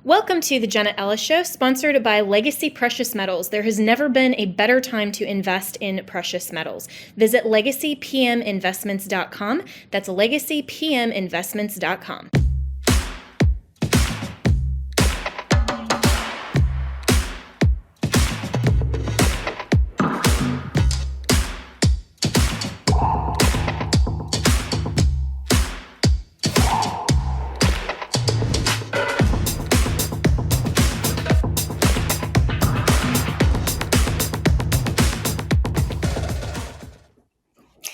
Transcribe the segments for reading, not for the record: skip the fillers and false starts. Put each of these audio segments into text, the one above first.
Welcome to the Jenna Ellis Show, sponsored by Legacy Precious Metals. There has never been a better time to invest in precious metals. Visit legacypminvestments.com. That's legacypminvestments.com.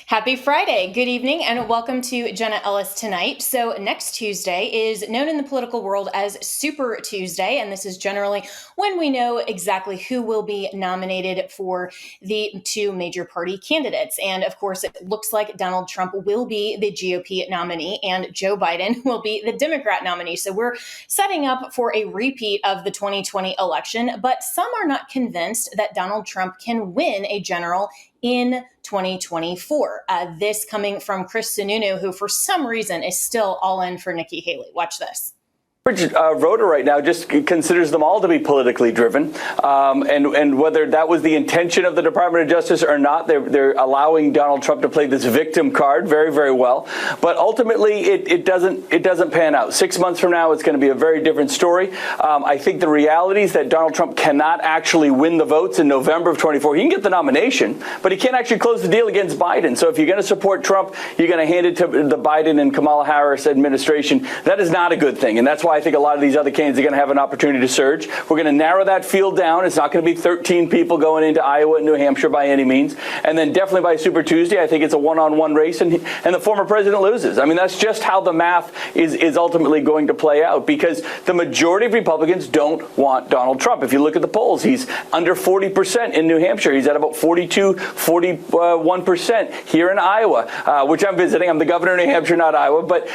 Happy Friday. Good evening and welcome to Jenna Ellis Tonight. So next Tuesday is known in the political world as Super Tuesday, and this is generally when we know exactly who will be nominated for the two major party candidates. And of course, it looks like Donald Trump will be the GOP nominee and Joe Biden will be the Democrat nominee. So we're setting up for a repeat of the 2020 election, but some are not convinced that Donald Trump can win a general in 2024. This coming from Chris Sununu, who for some reason is still all in for Nikki Haley. Watch this. Voter right now just considers them all to be politically driven, and whether that was the intention of the Department of Justice or not, they're allowing Donald Trump to play this victim card very, very well. But ultimately, it doesn't pan out. 6 months from now, it's going to be a very different story. I think the reality is that Donald Trump cannot actually win the votes in November of 24. He can get the nomination, but he can't actually close the deal against Biden. So if you're going to support Trump, you're going to hand it to the Biden and Kamala Harris administration. That is not a good thing, and that's why I think a lot of these other candidates are going to have an opportunity to surge. We're going to narrow that field down. It's not going to be 13 people going into Iowa and New Hampshire by any means. And then definitely by Super Tuesday, I think it's a one-on-one race, and the former president loses. I mean, that's just how the math is ultimately going to play out, because the majority of Republicans don't want Donald Trump. If you look at the polls, he's under 40% in New Hampshire. He's at about 41% here in Iowa, which I'm visiting. I'm the governor of New Hampshire, not Iowa. But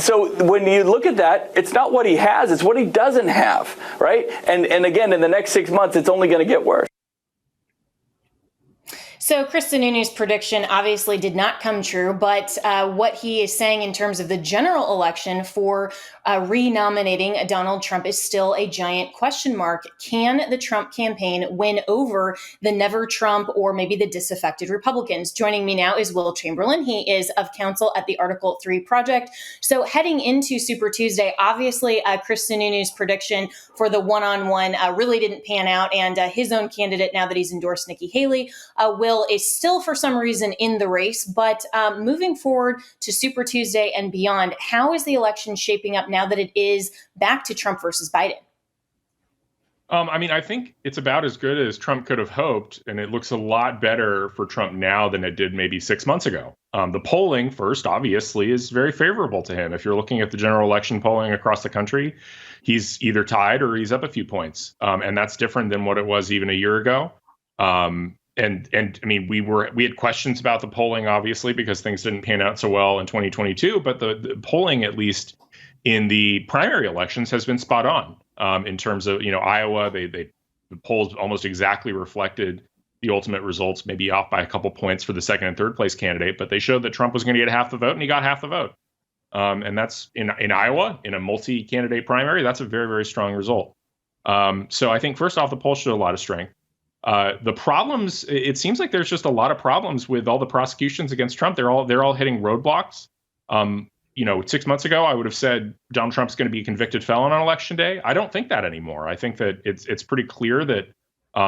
so when you look at that, it's not what he has, it's what he doesn't have, right? And again, in the next 6 months, it's only going to get worse. So Chris Sununu's prediction obviously did not come true, but what he is saying in terms of the general election for renominating Donald Trump is still a giant question mark. Can the Trump campaign win over the Never Trump or maybe the disaffected Republicans? Joining me now is Will Chamberlain. He is of counsel at the Article 3 Project. So heading into Super Tuesday, obviously Chris Sununu's prediction for the one-on-one really didn't pan out, and his own candidate, now that he's endorsed Nikki Haley, Will is still for some reason in the race. But moving forward to Super Tuesday and beyond, how is the election shaping up now that it is back to Trump versus Biden? I think it's about as good as Trump could have hoped, and it looks a lot better for Trump now than it did maybe 6 months ago. The polling, first, obviously, is very favorable to him. If you're looking at the general election polling across the country, he's either tied or he's up a few points. And that's different than what it was even a year ago. And I mean, we had questions about the polling, obviously, because things didn't pan out so well in 2022. But the polling, at least in the primary elections, has been spot on in terms of, Iowa. The polls almost exactly reflected the ultimate results, maybe off by a couple points for the second and third place candidate. But they showed that Trump was going to get half the vote, and he got half the vote. And that's in Iowa, in a multi-candidate primary. That's a very, very strong result. So I think, first off, the polls showed a lot of strength. The problems, it seems like there's just a lot of problems with all the prosecutions against Trump. They're all hitting roadblocks. 6 months ago, I would have said Donald Trump's going to be a convicted felon on election day. I don't think that anymore. I think that it's pretty clear that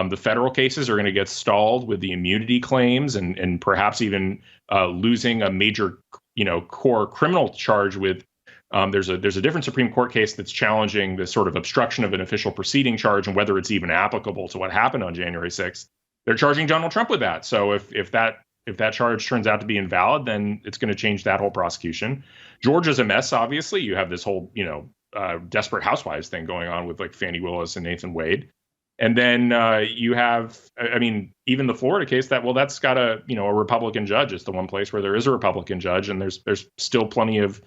the federal cases are going to get stalled with the immunity claims and perhaps even losing a major, core criminal charge with. There's a different Supreme Court case that's challenging the sort of obstruction of an official proceeding charge and whether it's even applicable to what happened on January 6th. They're charging Donald Trump with that. So if that charge turns out to be invalid, then it's going to change that whole prosecution. Georgia's a mess, obviously. You have this whole, Desperate Housewives thing going on with like Fani Willis and Nathan Wade. And then you have, even the Florida case that's got a Republican judge. It's the one place where there is a Republican judge, and there's still plenty of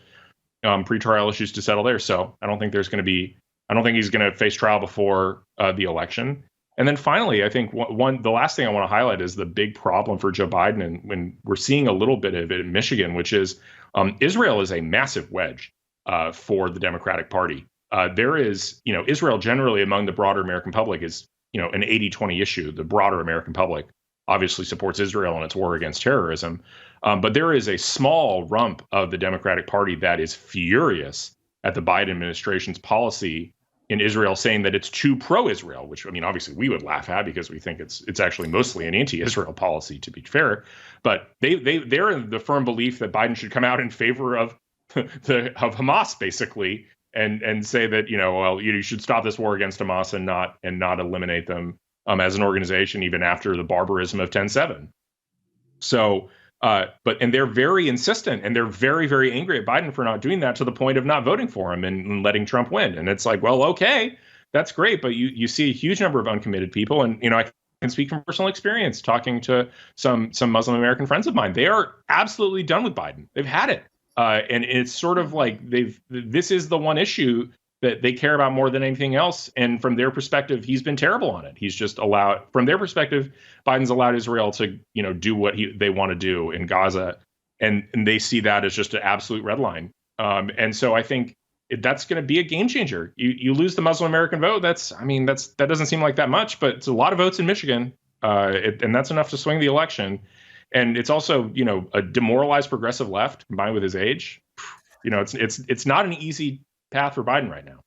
pretrial issues to settle there. So I don't think he's going to face trial before the election. And then finally, I think the last thing I want to highlight is the big problem for Joe Biden, and when we're seeing a little bit of it in Michigan, which is Israel is a massive wedge for the Democratic Party. there is, Israel generally among the broader American public is, an 80-20 issue. The broader American public obviously supports Israel in its war against terrorism. But there is a small rump of the Democratic Party that is furious at the Biden administration's policy in Israel, saying that it's too pro-Israel, which, obviously we would laugh at because we think it's actually mostly an anti-Israel policy, to be fair. But they're in the firm belief that Biden should come out in favor of Hamas, basically, and say that, you should stop this war against Hamas and not eliminate them as an organization, even after the barbarism of 10/7. So, and they're very insistent, and they're very, very angry at Biden for not doing that, to the point of not voting for him and letting Trump win. And it's like, well, okay, that's great, but you see a huge number of uncommitted people, and I can speak from personal experience talking to some Muslim American friends of mine. They are absolutely done with Biden. They've had it, and it's sort of like this is the one issue that they care about more than anything else. And from their perspective, he's been terrible on it. He's just from their perspective, Biden's allowed Israel to, do what they want to do in Gaza. And they see that as just an absolute red line. And so I think that's going to be a game changer. You lose the Muslim American vote. That doesn't seem like that much, but it's a lot of votes in Michigan. And that's enough to swing the election. And it's also, a demoralized progressive left combined with his age. It's not an easy path for Biden right now.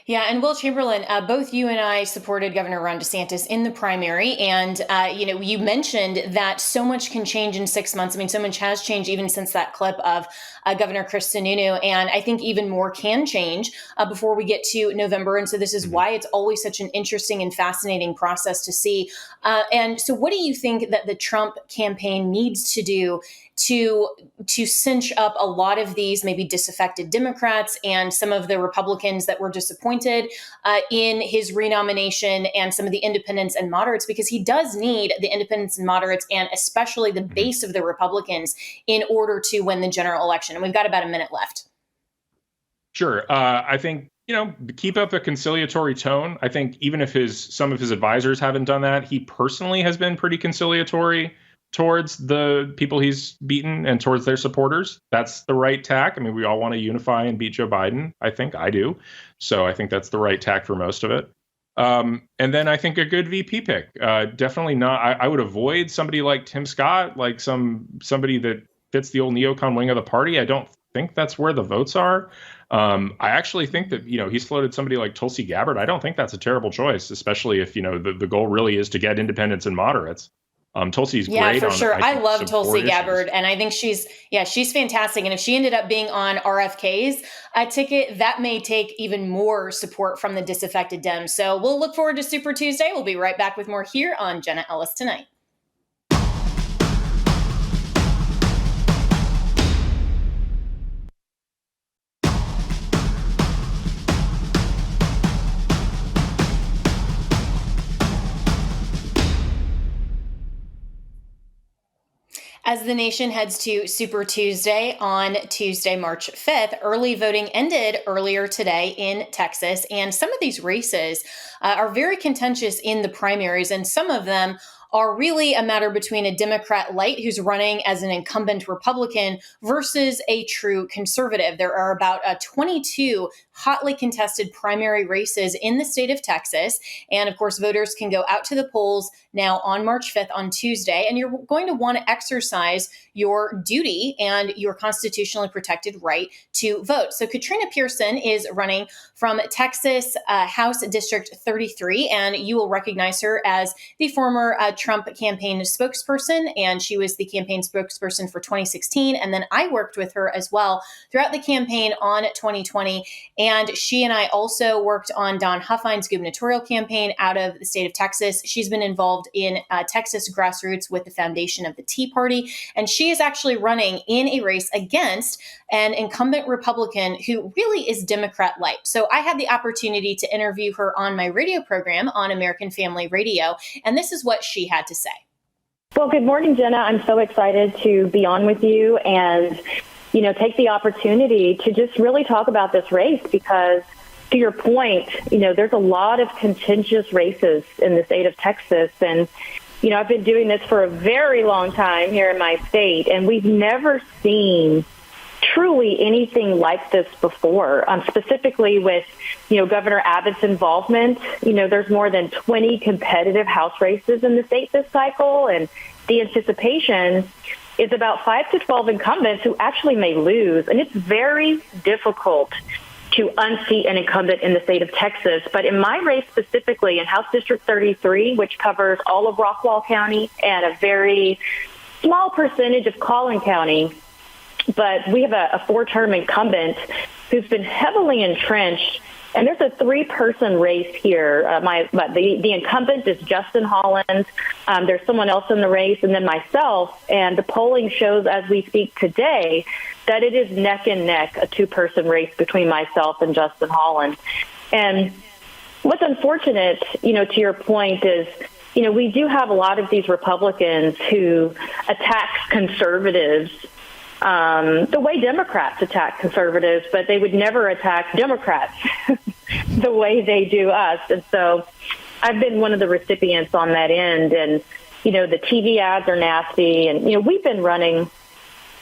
Yeah, and Will Chamberlain, both you and I supported Governor Ron DeSantis in the primary, and you mentioned that so much can change in 6 months. So much has changed even since that clip of Governor Chris Sununu, and I think even more can change before we get to November. And so this is why it's always such an interesting and fascinating process to see. And so, what do you think that the Trump campaign needs to do to cinch up a lot of these maybe disaffected Democrats and some of the Republicans that were disappointed in his renomination, and some of the independents and moderates, because he does need the independents and moderates, and especially the base of the Republicans, in order to win the general election. And we've got about a minute left. Sure. I think, keep up a conciliatory tone. I think even if some of his advisors haven't done that, he personally has been pretty conciliatory towards the people he's beaten and towards their supporters. That's the right tack. We all want to unify and beat Joe Biden. I think I do. So I think that's the right tack for most of it. And then I think a good VP pick. Definitely not. I would avoid somebody like Tim Scott, like somebody that fits the old neocon wing of the party. I don't think that's where the votes are. I actually think that, he's floated somebody like Tulsi Gabbard. I don't think that's a terrible choice, especially if, the goal really is to get independents and moderates. Tulsi's great. Yeah, for sure. I love Tulsi Gabbard, and I think she's fantastic. And if she ended up being on RFK's ticket, that may take even more support from the disaffected Dems. So we'll look forward to Super Tuesday. We'll be right back with more here on Jenna Ellis Tonight. As the nation heads to Super Tuesday on Tuesday, March 5th, early voting ended earlier today in Texas. And some of these races are very contentious in the primaries, and some of them are really a matter between a Democrat light who's running as an incumbent Republican versus a true conservative. There are about 22 hotly contested primary races in the state of Texas. And of course, voters can go out to the polls now on March 5th on Tuesday, and you're going to want to exercise your duty and your constitutionally protected right to vote. So Katrina Pearson is running from Texas House District 33, and you will recognize her as the former Trump campaign spokesperson, and she was the campaign spokesperson for 2016. And then I worked with her as well throughout the campaign on 2020. And she and I also worked on Don Huffines' gubernatorial campaign out of the state of Texas. She's been involved in Texas grassroots with the foundation of the Tea Party. And she is actually running in a race against an incumbent Republican who really is Democrat-like. So I had the opportunity to interview her on my radio program on American Family Radio. And this is what she had to say. Well, good morning, Jenna. I'm so excited to be on with you and take the opportunity to just really talk about this race because, to your point, there's a lot of contentious races in the state of Texas. And, I've been doing this for a very long time here in my state, and we've never seen truly anything like this before, specifically with, Governor Abbott's involvement. There's more than 20 competitive House races in the state this cycle, and the anticipation is about 5 to 12 incumbents who actually may lose. And it's very difficult to unseat an incumbent in the state of Texas. But in my race specifically, in House District 33, which covers all of Rockwall County and a very small percentage of Collin County, but we have a 4-term incumbent who's been heavily entrenched. And there's a 3-person race here. The incumbent is Justin Holland. There's someone else in the race, and then myself. And the polling shows, as we speak today, that it is neck and neck, a 2-person race between myself and Justin Holland. And what's unfortunate, to your point is, we do have a lot of these Republicans who attack conservatives the way Democrats attack conservatives, but they would never attack Democrats the way they do us. And so I've been one of the recipients on that end. And, the TV ads are nasty. And, we've been running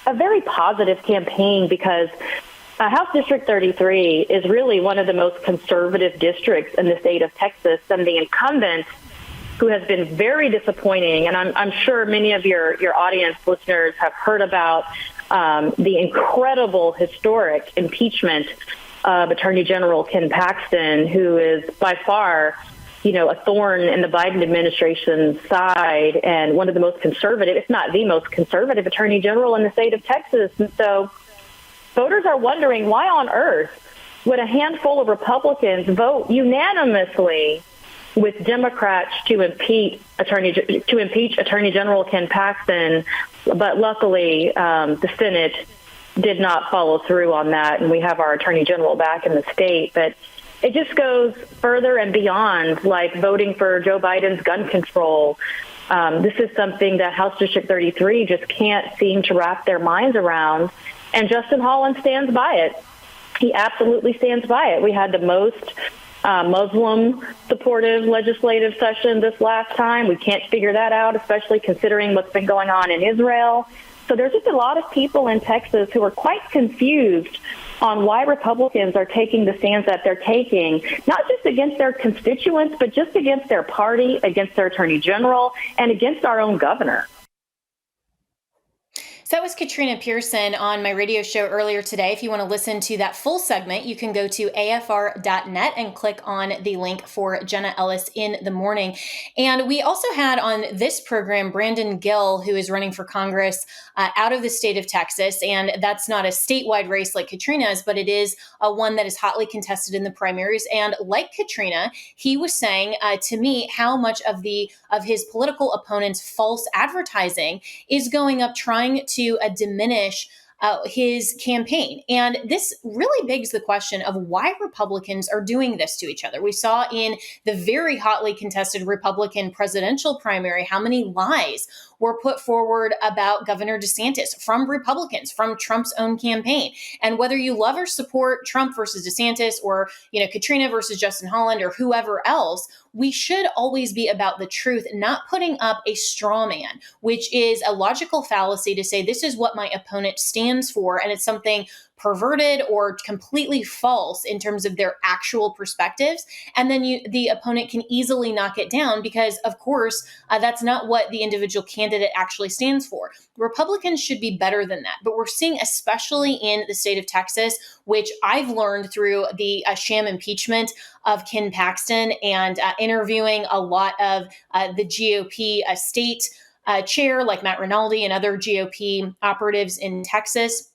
a very positive campaign because House District 33 is really one of the most conservative districts in the state of Texas. And the incumbent, who has been very disappointing, and I'm sure many of your audience listeners have heard about the incredible historic impeachment of Attorney General Ken Paxton, who is by far, a thorn in the Biden administration's side and one of the most conservative, if not the most conservative Attorney General in the state of Texas. And so voters are wondering, why on earth would a handful of Republicans vote unanimously with Democrats to impeach Attorney General Ken Paxton? But luckily, the Senate did not follow through on that, and we have our Attorney General back in the state. But it just goes further and beyond, like voting for Joe Biden's gun control. This is something that House District 33 just can't seem to wrap their minds around, and Justin Holland stands by it. He absolutely stands by it. We had the most Muslim-supportive legislative session this last time. We can't figure that out, especially considering what's been going on in Israel. So there's just a lot of people in Texas who are quite confused on why Republicans are taking the stands that they're taking, not just against their constituents, but just against their party, against their attorney general, and against our own governor. So that was Katrina Pearson on my radio show earlier today. If you want to listen to that full segment, you can go to afr.net and click on the link for Jenna Ellis in the morning. And we also had on this program Brandon Gill, who is running for Congress out of the state of Texas. And that's not a statewide race like Katrina's, but it is one that is hotly contested in the primaries. And like Katrina, he was saying to me how much of his political opponent's false advertising is going up trying to diminish his campaign. And this really begs the question of why Republicans are doing this to each other. We saw in the very hotly contested Republican presidential primary how many lies were put forward about Governor DeSantis from Republicans, from Trump's own campaign. And whether you love or support Trump versus DeSantis or, Katrina versus Justin Holland or whoever else, we should always be about the truth, not putting up a straw man, which is a logical fallacy to say this is what my opponent stands for. And it's something perverted or completely false in terms of their actual perspectives. And then the opponent can easily knock it down because, of course, that's not what the individual candidate actually stands for. Republicans should be better than that. But we're seeing, especially in the state of Texas, which I've learned through the sham impeachment of Ken Paxton and interviewing a lot of the GOP state chair like Matt Rinaldi and other GOP operatives in Texas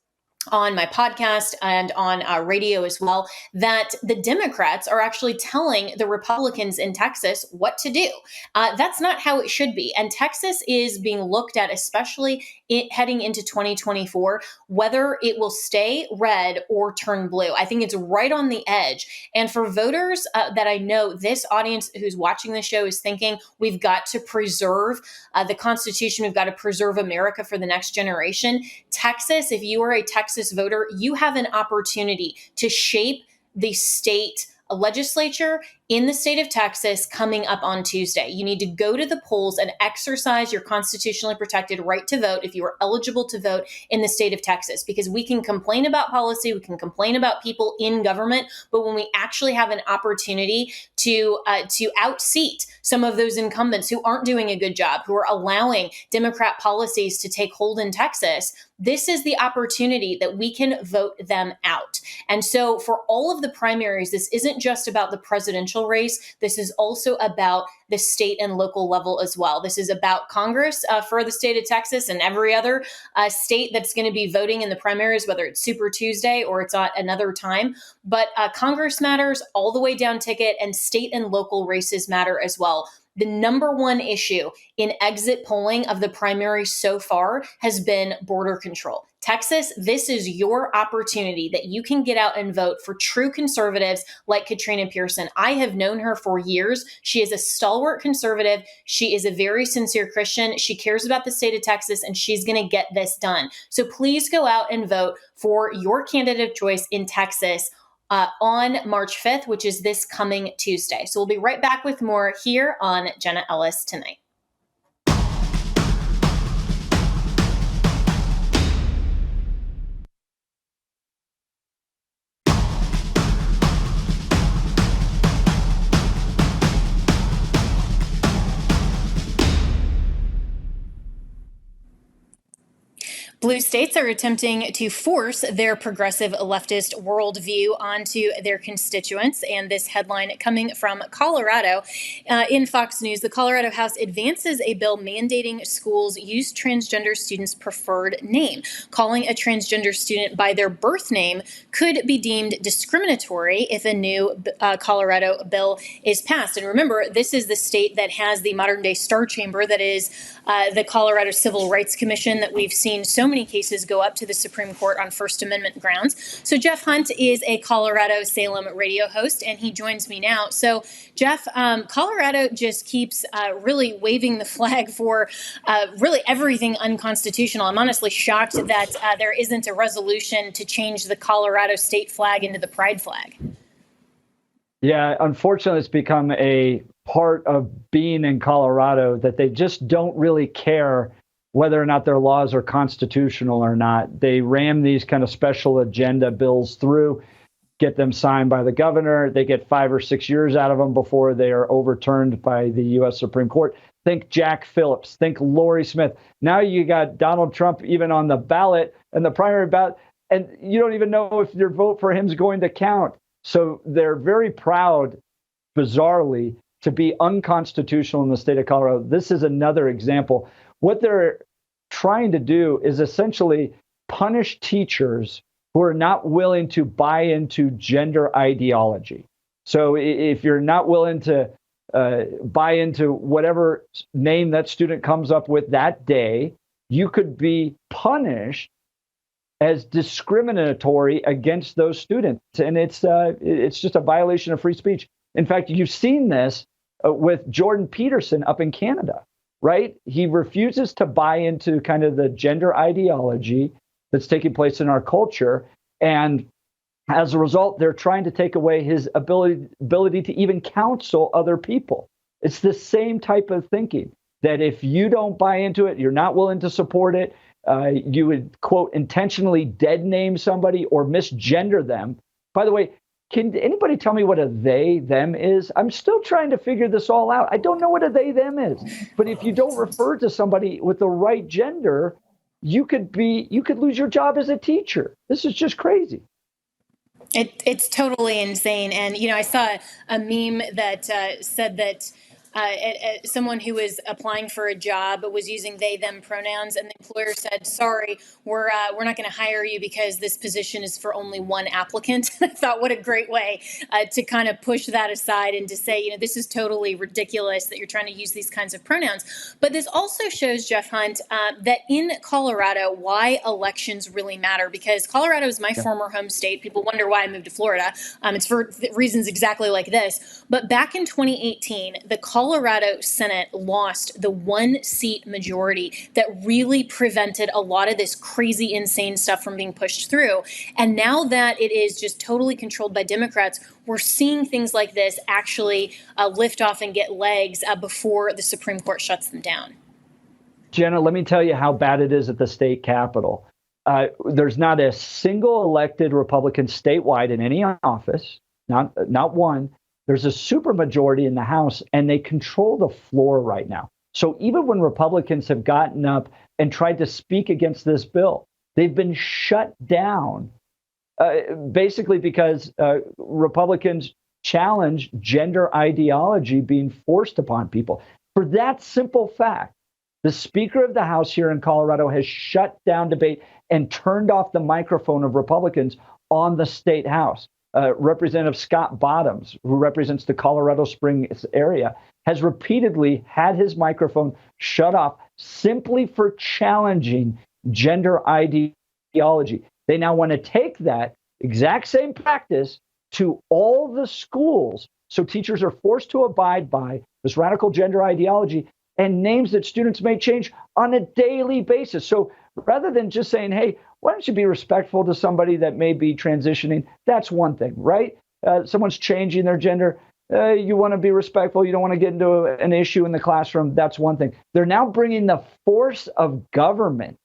on my podcast and on radio as well, that the Democrats are actually telling the Republicans in Texas what to do. That's not how it should be. And Texas is being looked at, especially heading into 2024, whether it will stay red or turn blue. I think it's right on the edge. And for voters that I know, this audience who's watching the show is thinking we've got to preserve the Constitution. We've got to preserve America for the next generation. Texas, if you are a Texas voter, you have an opportunity to shape the state legislature in the state of Texas coming up on Tuesday. You need to go to the polls and exercise your constitutionally protected right to vote if you are eligible to vote in the state of Texas, because we can complain about policy, we can complain about people in government, but when we actually have an opportunity to outseat some of those incumbents who aren't doing a good job, who are allowing Democrat policies to take hold in Texas, this is the opportunity that we can vote them out. And so for all of the primaries, this isn't just about the presidential race. This is also about the state and local level as well. This is about Congress for the state of Texas and every other state that's going to be voting in the primaries, whether it's Super Tuesday or it's at another time. But Congress matters all the way down ticket, and state and local races matter as well. The number one issue in exit polling of the primary so far has been border control. Texas, this is your opportunity that you can get out and vote for true conservatives like Katrina Pearson. I have known her for years. She is a stalwart conservative. She is a very sincere Christian. She cares about the state of Texas, and she's going to get this done. So please go out and vote for your candidate of choice in Texas on March 5th, which is this coming Tuesday. So we'll be right back with more here on Jenna Ellis Tonight. Blue states are attempting to force their progressive leftist worldview onto their constituents. And this headline coming from Colorado in Fox News: the Colorado House advances a bill mandating schools use transgender students' preferred name. Calling a transgender student by their birth name could be deemed discriminatory if a new Colorado bill is passed. And remember, this is the state that has the modern day Star Chamber that is the Colorado Civil Rights Commission that we've seen so many cases go up to the Supreme Court on First Amendment grounds. So Jeff Hunt is a Colorado Salem radio host, and he joins me now. So Jeff, Colorado just keeps really waving the flag for really everything unconstitutional. I'm honestly shocked that there isn't a resolution to change the Colorado state flag into the pride flag. Yeah, unfortunately, it's become a part of being in Colorado that they just don't really care whether or not their laws are constitutional or not. They ram these kind of special agenda bills through, get them signed by the governor. They get 5 or 6 years out of them before they are overturned by the U.S. Supreme Court. Think Jack Phillips, think Lori Smith. Now you got Donald Trump even on the ballot and the primary ballot, and you don't even know if your vote for him is going to count. So they're very proud, bizarrely, to be unconstitutional in the state of Colorado. This is another example. What they're trying to do is essentially punish teachers who are not willing to buy into gender ideology. So if you're not willing to buy into whatever name that student comes up with that day, you could be punished as discriminatory against those students. And it's just a violation of free speech. In fact, you've seen this with Jordan Peterson up in Canada, right? He refuses to buy into kind of the gender ideology that's taking place in our culture. And as a result, they're trying to take away his ability to even counsel other people. It's the same type of thinking that if you don't buy into it, you're not willing to support it, you would, quote, intentionally dead name somebody or misgender them. By the way, can anybody tell me what a they, them is? I'm still trying to figure this all out. I don't know what a they, them is. But if you don't refer to somebody with the right gender, you could lose your job as a teacher. This is just crazy. It's totally insane. And, I saw a meme that said that someone who was applying for a job was using they, them pronouns, and the employer said, sorry, we're not going to hire you because this position is for only one applicant. And I thought, what a great way to kind of push that aside and to say, this is totally ridiculous that you're trying to use these kinds of pronouns. But this also shows, Jeff Hunt, that in Colorado, why elections really matter, because Colorado is my former home state. People wonder why I moved to Florida. It's for reasons exactly like this. But back in 2018, the Colorado Colorado Senate lost the 1-seat majority that really prevented a lot of this crazy, insane stuff from being pushed through. And now that it is just totally controlled by Democrats, we're seeing things like this actually lift off and get legs before the Supreme Court shuts them down. Jenna, let me tell you how bad it is at the state capitol. There's not a single elected Republican statewide in any office, not one. There's a supermajority in the House, and they control the floor right now. So even when Republicans have gotten up and tried to speak against this bill, they've been shut down, basically because Republicans challenge gender ideology being forced upon people. For that simple fact, the Speaker of the House here in Colorado has shut down debate and turned off the microphone of Republicans on the state House. Representative Scott Bottoms, who represents the Colorado Springs area, has repeatedly had his microphone shut off simply for challenging gender ideology. They now want to take that exact same practice to all the schools. So teachers are forced to abide by this radical gender ideology and names that students may change on a daily basis. So rather than just saying, hey, why don't you be respectful to somebody that may be transitioning? That's one thing, right? Someone's changing their gender. You want to be respectful. You don't want to get into an issue in the classroom. That's one thing. They're now bringing the force of government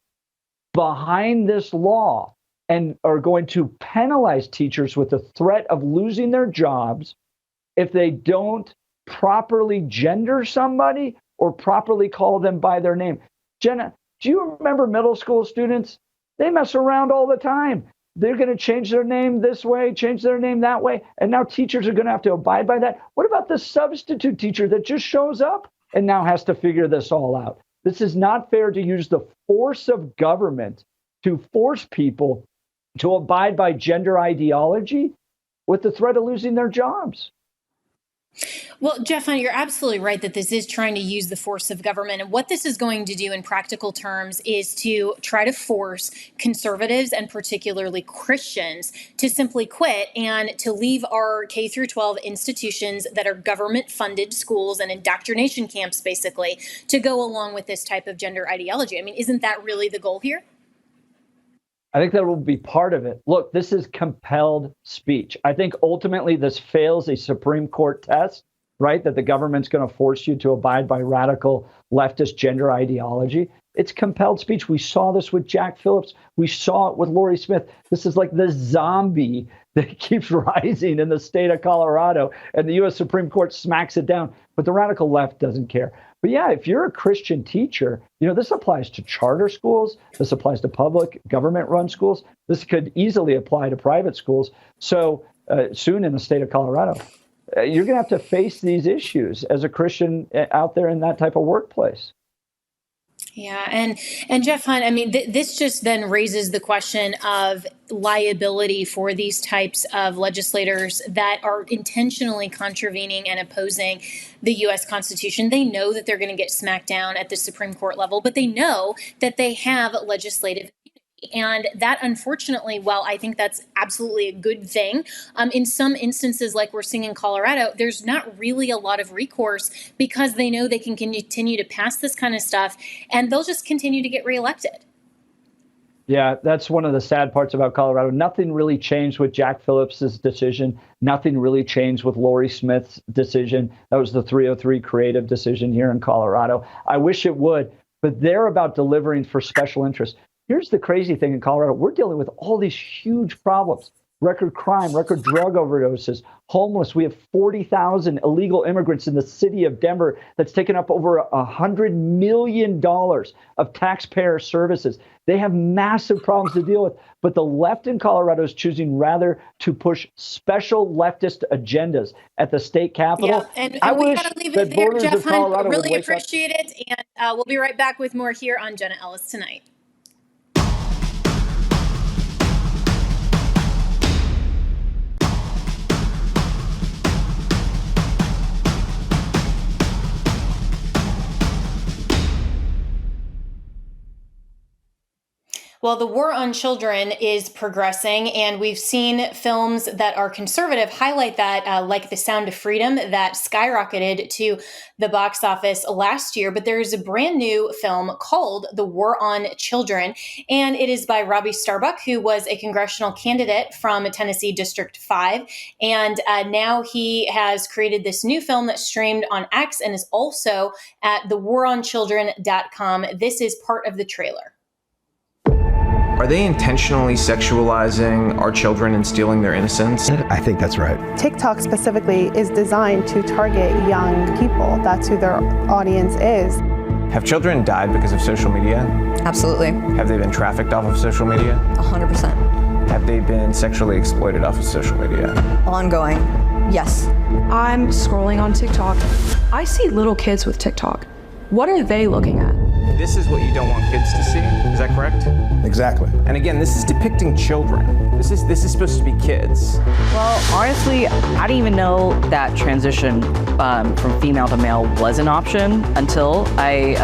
behind this law and are going to penalize teachers with the threat of losing their jobs if they don't properly gender somebody or properly call them by their name. Jenna, do you remember middle school students? They mess around all the time. They're going to change their name this way, change their name that way. And now teachers are going to have to abide by that. What about the substitute teacher that just shows up and now has to figure this all out? This is not fair to use the force of government to force people to abide by gender ideology with the threat of losing their jobs. Well, Jeff, you're absolutely right that this is trying to use the force of government. And what this is going to do in practical terms is to try to force conservatives and particularly Christians to simply quit and to leave our K through 12 institutions that are government funded schools and indoctrination camps, basically, to go along with this type of gender ideology. I mean, isn't that really the goal here? I think that will be part of it. Look, this is compelled speech. I think ultimately this fails a Supreme Court test, right? That the government's going to force you to abide by radical leftist gender ideology. It's compelled speech. We saw this with Jack Phillips. We saw it with Lori Smith. This is like the zombie that keeps rising in the state of Colorado, and the U.S. Supreme Court smacks it down. But the radical left doesn't care. But yeah, if you're a Christian teacher, this applies to charter schools. This applies to public government-run schools. This could easily apply to private schools. So soon in the state of Colorado, you're going to have to face these issues as a Christian out there in that type of workplace. Yeah. And Jeff Hunt, I mean, this just then raises the question of liability for these types of legislators that are intentionally contravening and opposing the U.S. Constitution. They know that they're going to get smacked down at the Supreme Court level, but they know that they have legislative immunity. And that, unfortunately, while I think that's absolutely a good thing, in some instances, like we're seeing in Colorado, there's not really a lot of recourse because they know they can continue to pass this kind of stuff and they'll just continue to get reelected. Yeah, that's one of the sad parts about Colorado. Nothing really changed with Jack Phillips's decision. Nothing really changed with Lori Smith's decision. That was the 303 creative decision here in Colorado. I wish it would, but they're about delivering for special interests. Here's the crazy thing in Colorado. We're dealing with all these huge problems. Record crime, record drug overdoses, homeless. We have 40,000 illegal immigrants in the city of Denver that's taken up over $100 million of taxpayer services. They have massive problems to deal with, but the left in Colorado is choosing rather to push special leftist agendas at the state capitol. Yeah, and I we wish got to leave that it there, voters Jeff of Colorado Hunt. would Really wake up. appreciate it, and we'll be right back with more here on Jenna Ellis Tonight. Well, the war on children is progressing, and we've seen films that are conservative highlight that, like The Sound of Freedom, that skyrocketed to the box office last year. But there is a brand new film called The War on Children, and it is by Robbie Starbuck, who was a congressional candidate from Tennessee District 5. And now he has created this new film that's streamed on X and is also at thewaronchildren.com. This is part of the trailer. Are they intentionally sexualizing our children and stealing their innocence? I think that's right. TikTok specifically is designed to target young people. That's who their audience is. Have children died because of social media? Absolutely. Have they been trafficked off of social media? 100%. Have they been sexually exploited off of social media? Ongoing. Yes. I'm scrolling on TikTok. I see little kids with TikTok. What are they looking at? This is what you don't want kids to see. Is that correct? Exactly. And again, this is depicting children. This is supposed to be kids. Well, honestly, I didn't even know that transition from female to male was an option until I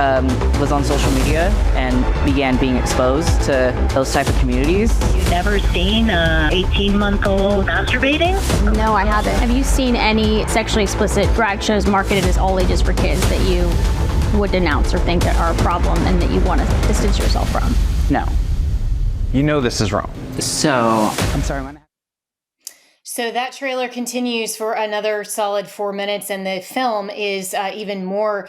was on social media and began being exposed to those type of communities. You've never seen an 18-month-old masturbating? No, I haven't. Have you seen any sexually explicit drag shows marketed as all ages for kids that you would denounce or think that are a problem and that you want to distance yourself from? No. You know this is wrong. So, I'm sorry, So that trailer continues for another solid 4 minutes, and the film is even more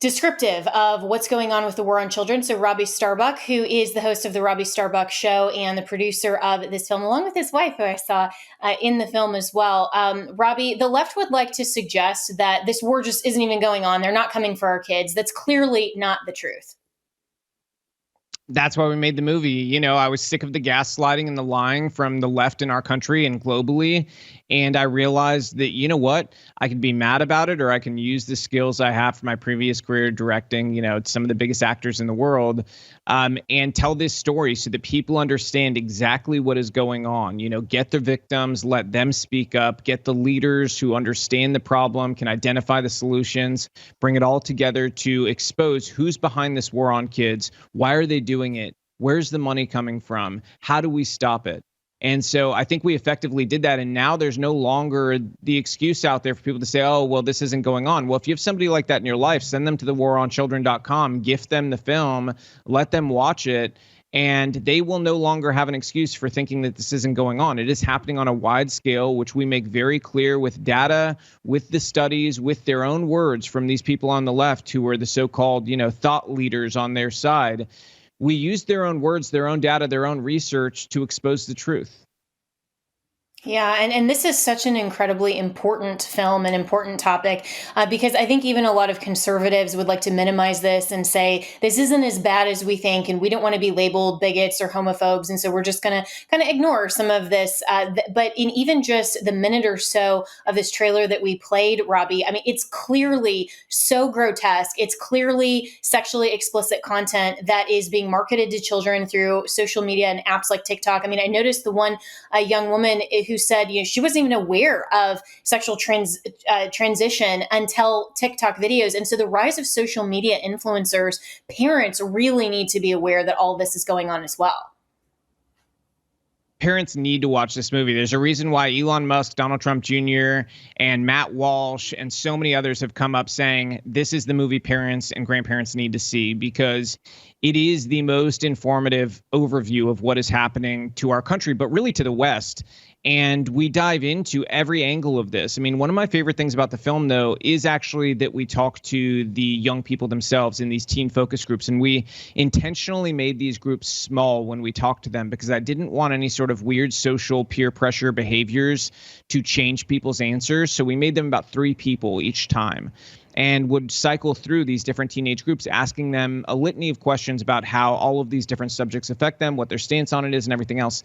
descriptive of what's going on with the war on children. So Robbie Starbuck, who is the host of the Robbie Starbuck Show and the producer of this film, along with his wife, who I saw in the film as well. Robbie, the left would like to suggest that this war just isn't even going on. They're not coming for our kids. That's clearly not the truth. That's why we made the movie. You know, I was sick of the gaslighting and the lying from the left in our country and globally. And I realized that, you know what, I can be mad about it, or I can use the skills I have from my previous career directing, you know, some of the biggest actors in the world, and tell this story so that people understand exactly what is going on. You know, get the victims, let them speak up, get the leaders who understand the problem, can identify the solutions, bring it all together to expose who's behind this war on kids. Why are they doing it? Where's the money coming from? How do we stop it? And so I think we effectively did that. And now there's no longer the excuse out there for people to say, oh, well, this isn't going on. Well, if you have somebody like that in your life, send them to thewaronchildren.com, gift them the film, let them watch it, and they will no longer have an excuse for thinking that this isn't going on. It is happening on a wide scale, which we make very clear with data, with the studies, with their own words from these people on the left who are the so-called, you know, thought leaders on their side. We use their own words, their own data, their own research to expose the truth. Yeah, and this is such an incredibly important film, an important topic, because I think even a lot of conservatives would like to minimize this and say, this isn't as bad as we think, and we don't want to be labeled bigots or homophobes, and so we're just going to kind of ignore some of this. But in even just the minute or so of this trailer that we played, Robbie, I mean, it's clearly so grotesque. It's clearly sexually explicit content that is being marketed to children through social media and apps like TikTok. I mean, I noticed the one young woman who said, you know, she wasn't even aware of sexual transition until TikTok videos. And so the rise of social media influencers, parents really need to be aware that all this is going on as well. Parents need to watch this movie. There's a reason why Elon Musk, Donald Trump Jr., and Matt Walsh, and so many others have come up saying this is the movie parents and grandparents need to see, because it is the most informative overview of what is happening to our country, but really to the West. And we dive into every angle of this. I mean, one of my favorite things about the film, though, is actually that we talk to the young people themselves in these teen focus groups. And we intentionally made these groups small when we talked to them, because I didn't want any sort of weird social peer pressure behaviors to change people's answers. So we made them about 3 people each time, and would cycle through these different teenage groups, asking them a litany of questions about how all of these different subjects affect them, what their stance on it is, and everything else.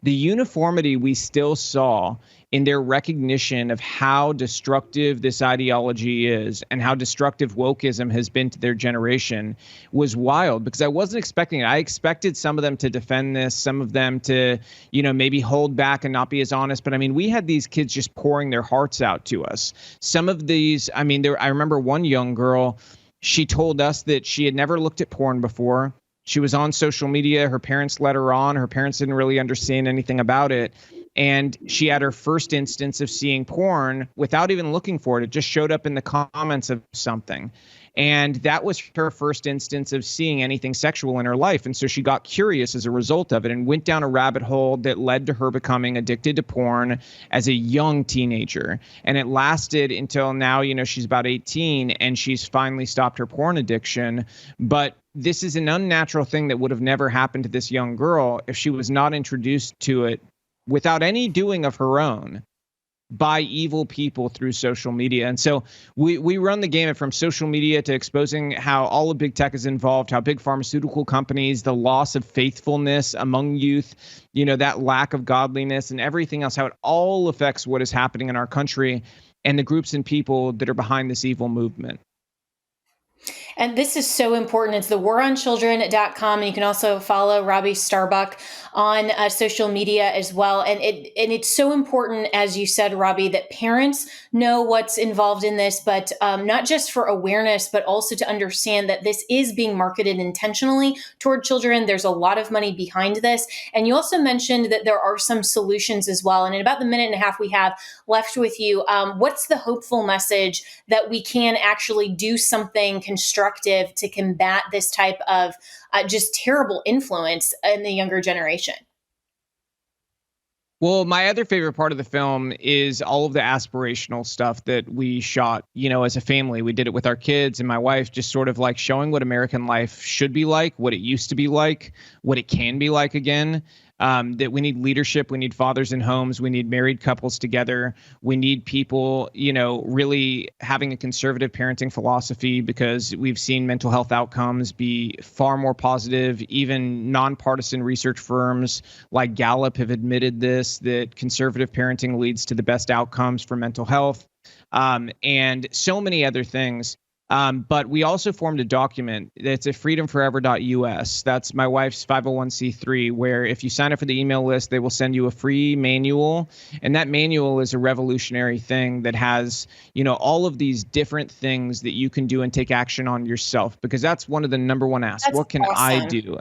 The uniformity we still saw in their recognition of how destructive this ideology is and how destructive wokeism has been to their generation was wild, because I wasn't expecting it. I expected some of them to defend this, some of them to, you know, maybe hold back and not be as honest. But I mean, we had these kids just pouring their hearts out to us. Some of these, I mean, I remember one young girl, she told us that she had never looked at porn before. She was on social media. Her parents let her on. Her parents didn't really understand anything about it. And she had her first instance of seeing porn without even looking for it. It just showed up in the comments of something. And that was her first instance of seeing anything sexual in her life. And so she got curious as a result of it and went down a rabbit hole that led to her becoming addicted to porn as a young teenager. And it lasted until now, she's about 18 and she's finally stopped her porn addiction. But this is an unnatural thing that would have never happened to this young girl if she was not introduced to it without any doing of her own by evil people through social media. And so we run the gamut from social media to exposing how all of big tech is involved, how big pharmaceutical companies, the loss of faithfulness among youth, that lack of godliness and everything else, how it all affects what is happening in our country and the groups and people that are behind this evil movement. And this is so important. It's thewaronchildren.com. And you can also follow Robbie Starbuck on social media as well. And it's so important, as you said, Robbie, that parents know what's involved in this, but not just for awareness, but also to understand that this is being marketed intentionally toward children. There's a lot of money behind this. And you also mentioned that there are some solutions as well. And in about the minute and a half we have left with you, what's the hopeful message that we can actually do something constructive to combat this type of just terrible influence in the younger generation? Well, my other favorite part of the film is all of the aspirational stuff that we shot, as a family. We did it with our kids and my wife, just sort of like showing what American life should be like, what it used to be like, what it can be like again. That we need leadership, we need fathers in homes, we need married couples together, we need people, really having a conservative parenting philosophy, because we've seen mental health outcomes be far more positive. Even nonpartisan research firms like Gallup have admitted this, that conservative parenting leads to the best outcomes for mental health, and so many other things. But we also formed a document that's at freedomforever.us. That's my wife's 501c3, where if you sign up for the email list, they will send you a free manual. And that manual is a revolutionary thing that has, all of these different things that you can do and take action on yourself, because that's one of the number one asks. What can I do?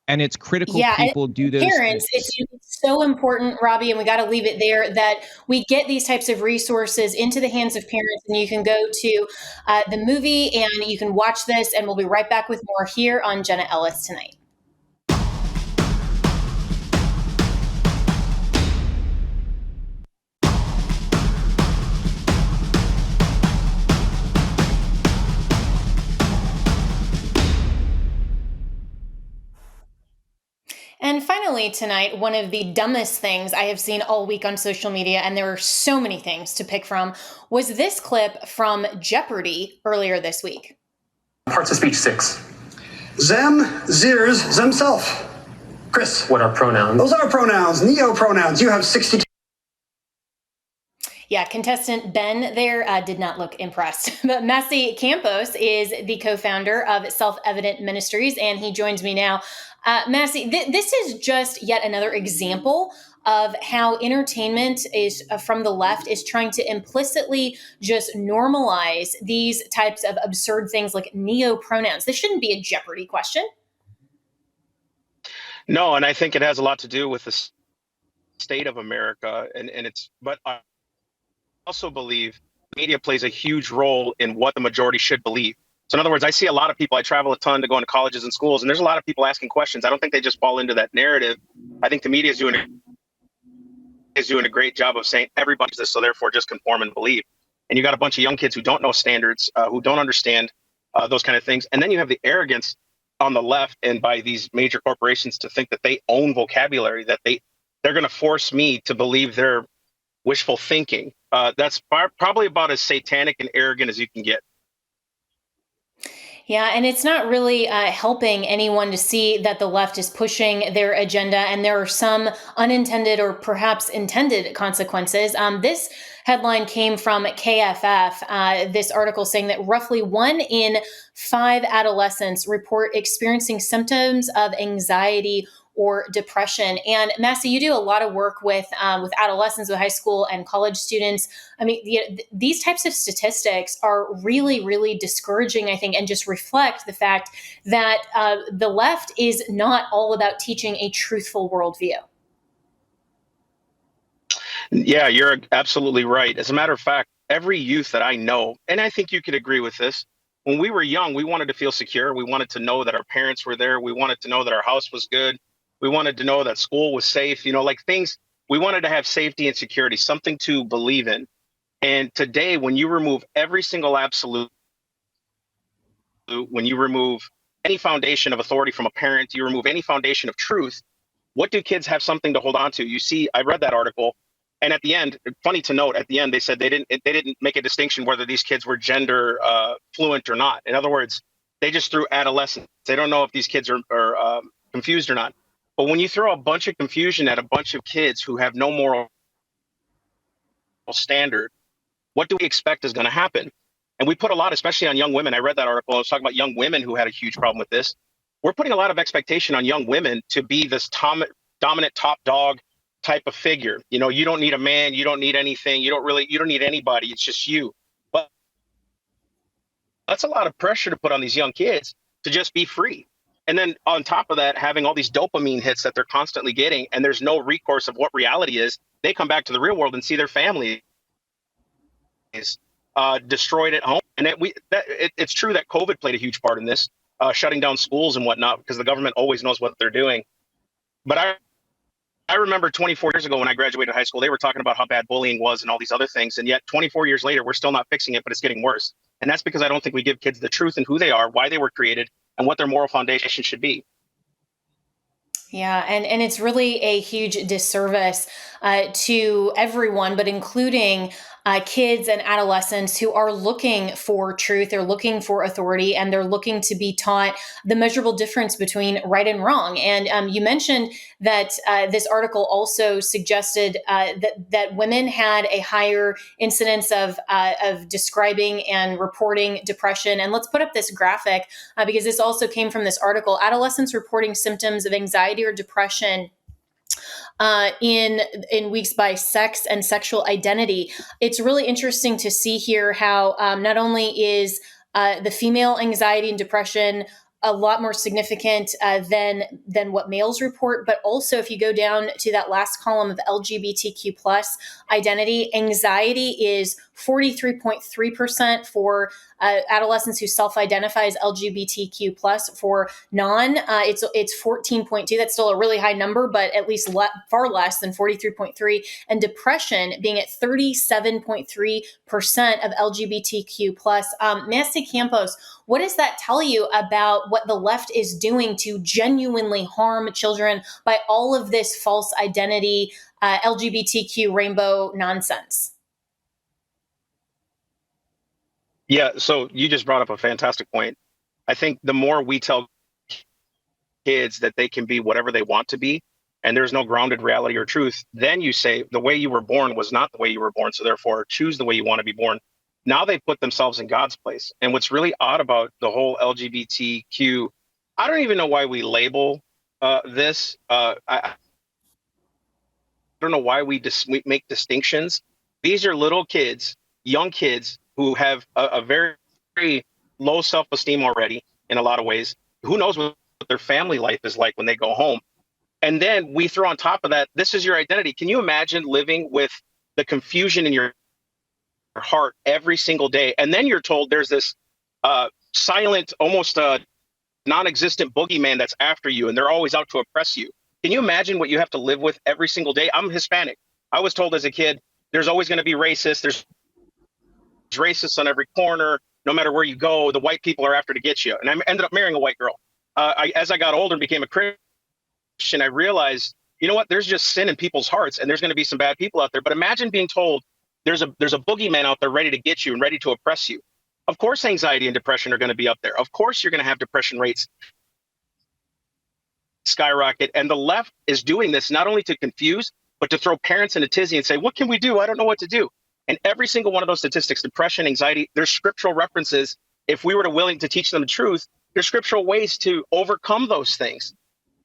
And it's critical people do those parents, it's so important, Robbie, and we got to leave it there, that we get these types of resources into the hands of parents. And you can go to the movie and you can watch this, and we'll be right back with more here on Jenna Ellis Tonight. And finally tonight, one of the dumbest things I have seen all week on social media, and there are so many things to pick from, was this clip from Jeopardy earlier this week. Parts of speech 6. Them, theirs, themself. Chris. What are pronouns? Those are pronouns, neo-pronouns. You have 62. Yeah, contestant Ben there did not look impressed. But Massey Campos is the co-founder of Self-Evident Ministries, and he joins me now. Massey, this is just yet another example of how entertainment is from the left is trying to implicitly just normalize these types of absurd things like neo-pronouns. This shouldn't be a Jeopardy question. No, and I think it has a lot to do with the state of America, but I also believe media plays a huge role in what the majority should believe. So in other words, I see a lot of people, I travel a ton to go into colleges and schools, and there's a lot of people asking questions. I don't think they just fall into that narrative. I think the media is doing a great job of saying everybody's this, so therefore just conform and believe. And you got a bunch of young kids who don't know standards, who don't understand those kind of things. And then you have the arrogance on the left and by these major corporations to think that they own vocabulary, that they're going to force me to believe their wishful thinking. That's probably about as satanic and arrogant as you can get. Yeah, and it's not really helping anyone to see that the left is pushing their agenda, and there are some unintended or perhaps intended consequences. This headline came from KFF, this article saying that roughly 1 in 5 adolescents report experiencing symptoms of anxiety or depression. And Massey, you do a lot of work with adolescents, with high school and college students. I mean, these types of statistics are really, really discouraging, I think, and just reflect the fact that the left is not all about teaching a truthful worldview. Yeah, you're absolutely right. As a matter of fact, every youth that I know, and I think you could agree with this, when we were young, we wanted to feel secure. We wanted to know that our parents were there. We wanted to know that our house was good. We wanted to know that school was safe, like things. We wanted to have safety and security, something to believe in. And today, when you remove every single absolute, when you remove any foundation of authority from a parent, you remove any foundation of truth, what do kids have something to hold on to? You see, I read that article. And at the end, funny to note, at the end, they said they didn't make a distinction whether these kids were gender fluent or not. In other words, they just threw adolescence. They don't know if these kids are confused or not. But when you throw a bunch of confusion at a bunch of kids who have no moral standard, what do we expect is going to happen? And we put a lot, especially on young women. I read that article. I was talking about young women who had a huge problem with this. We're putting a lot of expectation on young women to be this dominant top dog type of figure. You don't need a man, you don't need anything, you don't need anybody, it's just you. But that's a lot of pressure to put on these young kids to just be free. And then on top of that, having all these dopamine hits that they're constantly getting, and there's no recourse of what reality is. They come back to the real world and see their family is destroyed at home. And it's true that COVID played a huge part in this, shutting down schools and whatnot, because the government always knows what they're doing. But I remember 24 years ago when I graduated high school, they were talking about how bad bullying was and all these other things. And yet 24 years later, we're still not fixing it, but it's getting worse. And that's because I don't think we give kids the truth and who they are, why they were created, and what their moral foundation should be. Yeah, and it's really a huge disservice to everyone, but including kids and adolescents who are looking for truth, they're looking for authority, and they're looking to be taught the measurable difference between right and wrong. And you mentioned that this article also suggested that women had a higher incidence of describing and reporting depression. And let's put up this graphic because this also came from this article. Adolescents reporting symptoms of anxiety or depression in weeks by sex and sexual identity. It's really interesting to see here how not only is the female anxiety and depression a lot more significant than what males report, but also if you go down to that last column of LGBTQ plus identity, anxiety is 43.3% for adolescents who self-identify as LGBTQ plus. For non, it's 14.2. That's still a really high number, but at least far less than 43.3. And depression being at 37.3% of LGBTQ plus. Massey Campos, what does that tell you about what the left is doing to genuinely harm children by all of this false identity, LGBTQ rainbow nonsense? Yeah, so you just brought up a fantastic point. I think the more we tell kids that they can be whatever they want to be, and there's no grounded reality or truth, then you say the way you were born was not the way you were born, so therefore choose the way you want to be born. Now they put themselves in God's place. And what's really odd about the whole LGBTQ, I don't even know why we label this. I don't know why we make distinctions. These are little kids, young kids, who have a very, very low self-esteem already in a lot of ways. Who knows what their family life is like when they go home. And then we throw on top of that, this is your identity. Can you imagine living with the confusion in your heart every single day? And then you're told there's this silent, almost non-existent boogeyman that's after you, and they're always out to oppress you. Can you imagine what you have to live with every single day? I'm Hispanic. I was told as a kid, there's always going to be racists. There's racists on every corner. No matter where you go, the white people are after to get you. And I ended up marrying a white girl. As I got older and became a Christian, I realized, you know what? There's just sin in people's hearts, and there's going to be some bad people out there. But imagine being told there's a boogeyman out there ready to get you and ready to oppress you. Of course, anxiety and depression are going to be up there. Of course, you're going to have depression rates skyrocket. And the left is doing this not only to confuse, but to throw parents in a tizzy and say, what can we do? I don't know what to do. And every single one of those statistics, depression, anxiety, there's scriptural references. If we were willing to teach them the truth, there's scriptural ways to overcome those things.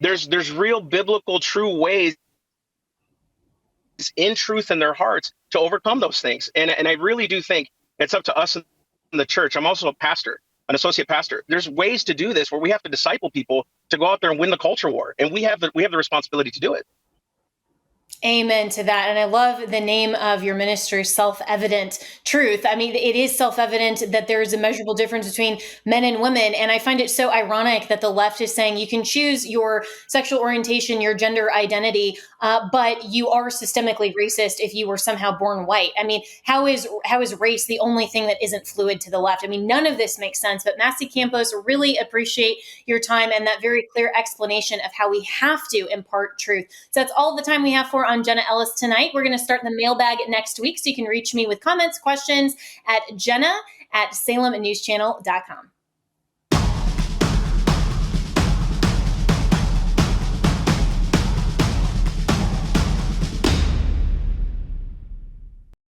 There's real biblical true ways in truth in their hearts to overcome those things. And I really do think it's up to us in the church. I'm also a pastor, an associate pastor. There's ways to do this where we have to disciple people to go out there and win the culture war. And we have the responsibility to do it. Amen to that. And I love the name of your ministry, Self-Evident Truth. I mean, it is self-evident that there is a measurable difference between men and women. And I find it so ironic that the left is saying you can choose your sexual orientation, your gender identity, but you are systemically racist if you were somehow born white. I mean, how is race the only thing that isn't fluid to the left? I mean, none of this makes sense. But Massey Campos, really appreciate your time and that very clear explanation of how we have to impart truth. So that's all the time we have for on Jenna Ellis tonight. We're going to start the mailbag next week, so you can reach me with comments, questions at jenna@salemnewschannel.com.